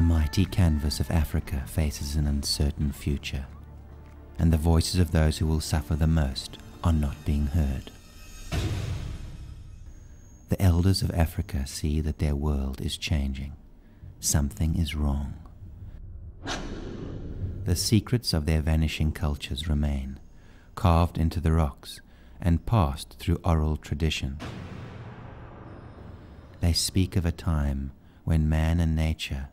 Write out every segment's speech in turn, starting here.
mighty canvas of Africa faces an uncertain future, and the voices of those who will suffer the most are not being heard. The elders of Africa see that their world is changing. Something is wrong. The secrets of their vanishing cultures remain, carved into the rocks and passed through oral tradition. They speak of a time when man and nature,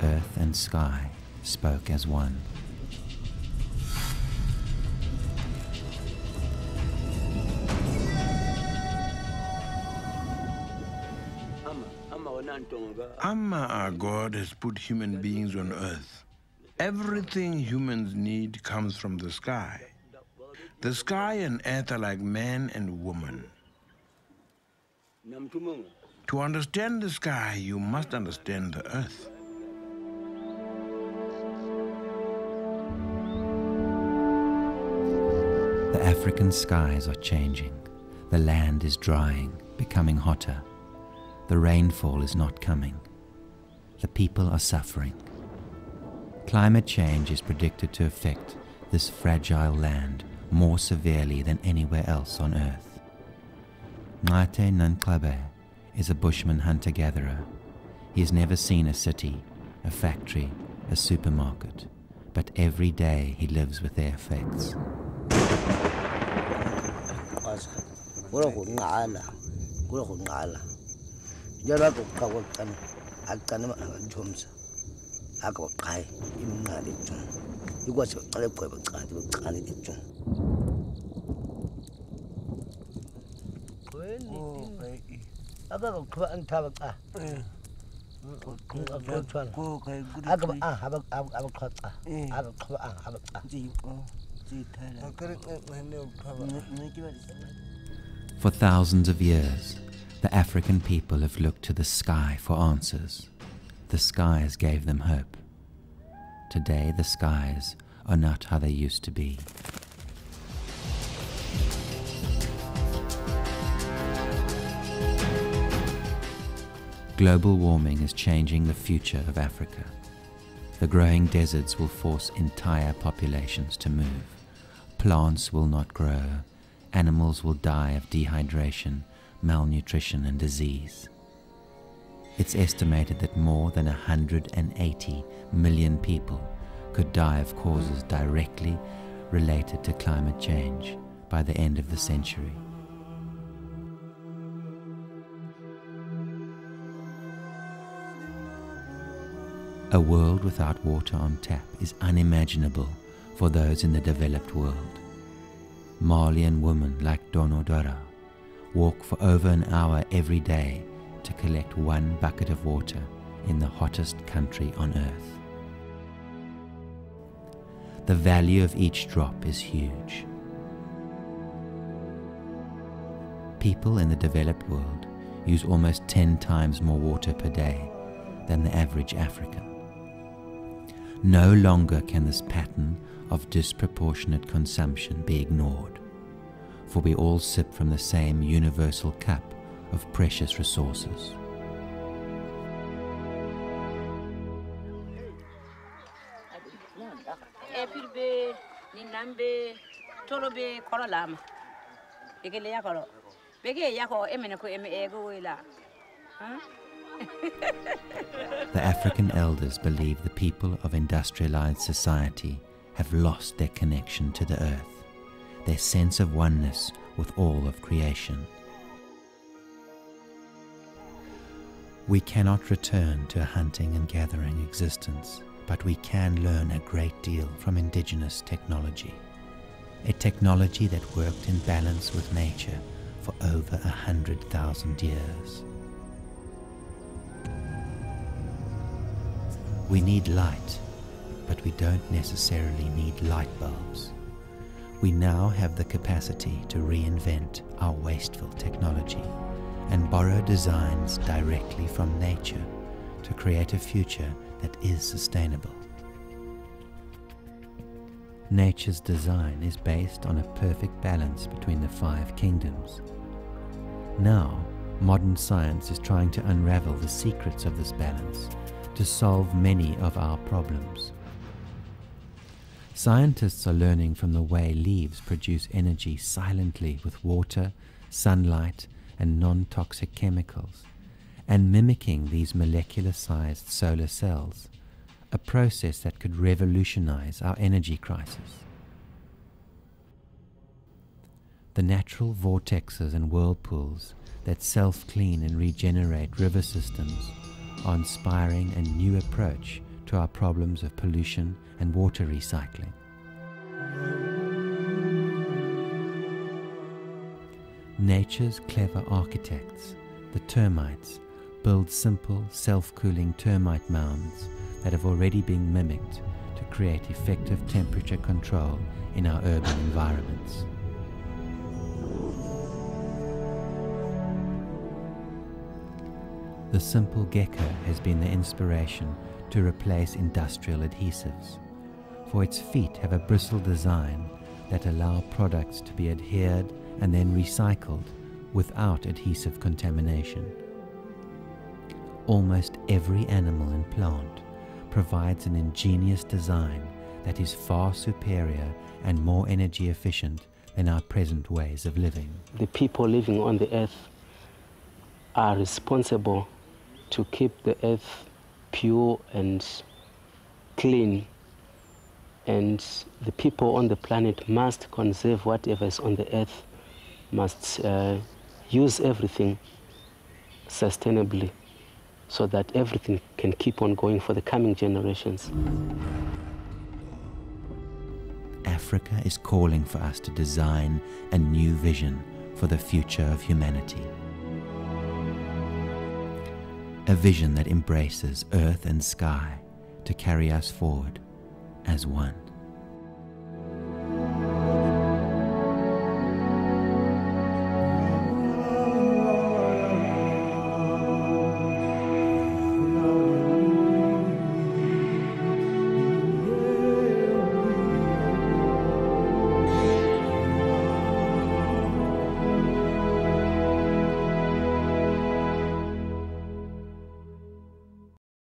earth and sky, spoke as one. Amma, our God, has put human beings on earth. Everything humans need comes from the sky. The sky and earth are like man and woman. To understand the sky, you must understand the earth. The African skies are changing. The land is drying, becoming hotter. The rainfall is not coming. The people are suffering. Climate change is predicted to affect this fragile land more severely than anywhere else on earth. Ngate Nanklabe is a Bushman hunter-gatherer. He has never seen a city, a factory, a supermarket, but every day he lives with their effects. For thousands of years, the African people have looked to the sky for answers. The skies gave them hope. Today, the skies are not how they used to be. Global warming is changing the future of Africa. The growing deserts will force entire populations to move. Plants will not grow. Animals will die of dehydration, malnutrition, and disease. It's estimated that more than 180 million people could die of causes directly related to climate change by the end of the century. A world without water on tap is unimaginable for those in the developed world. Malian women like Donodora walk for over an hour every day to collect 1 bucket of water in the hottest country on earth. The value of each drop is huge. People in the developed world use almost 10 times more water per day than the average African. No longer can this pattern of disproportionate consumption be ignored, for we all sip from the same universal cup of precious resources. The African elders believe the people of industrialized society have lost their connection to the earth, their sense of oneness with all of creation. We cannot return to a hunting and gathering existence, but we can learn a great deal from indigenous technology, a technology that worked in balance with nature for over 100,000 years. We need light, but we don't necessarily need light bulbs. We now have the capacity to reinvent our wasteful technology and borrow designs directly from nature to create a future that is sustainable. Nature's design is based on a perfect balance between the 5 kingdoms. Now, modern science is trying to unravel the secrets of this balance to solve many of our problems. Scientists are learning from the way leaves produce energy silently with water, sunlight, and non-toxic chemicals, and mimicking these molecular-sized solar cells, a process that could revolutionize our energy crisis. The natural vortexes and whirlpools that self-clean and regenerate river systems are inspiring a new approach to our problems of pollution and water recycling. Nature's clever architects, the termites, build simple, self-cooling termite mounds that have already been mimicked to create effective temperature control in our urban environments. The simple gecko has been the inspiration to replace industrial adhesives, for its feet have a bristle design that allow products to be adhered and then recycled without adhesive contamination. Almost every animal and plant provides an ingenious design that is far superior and more energy efficient than our present ways of living. The people living on the earth are responsible to keep the earth pure and clean, and the people on the planet must conserve whatever is on the earth, must use everything sustainably so that everything can keep on going for the coming generations. Africa is calling for us to design a new vision for the future of humanity. A vision that embraces earth and sky to carry us forward as one.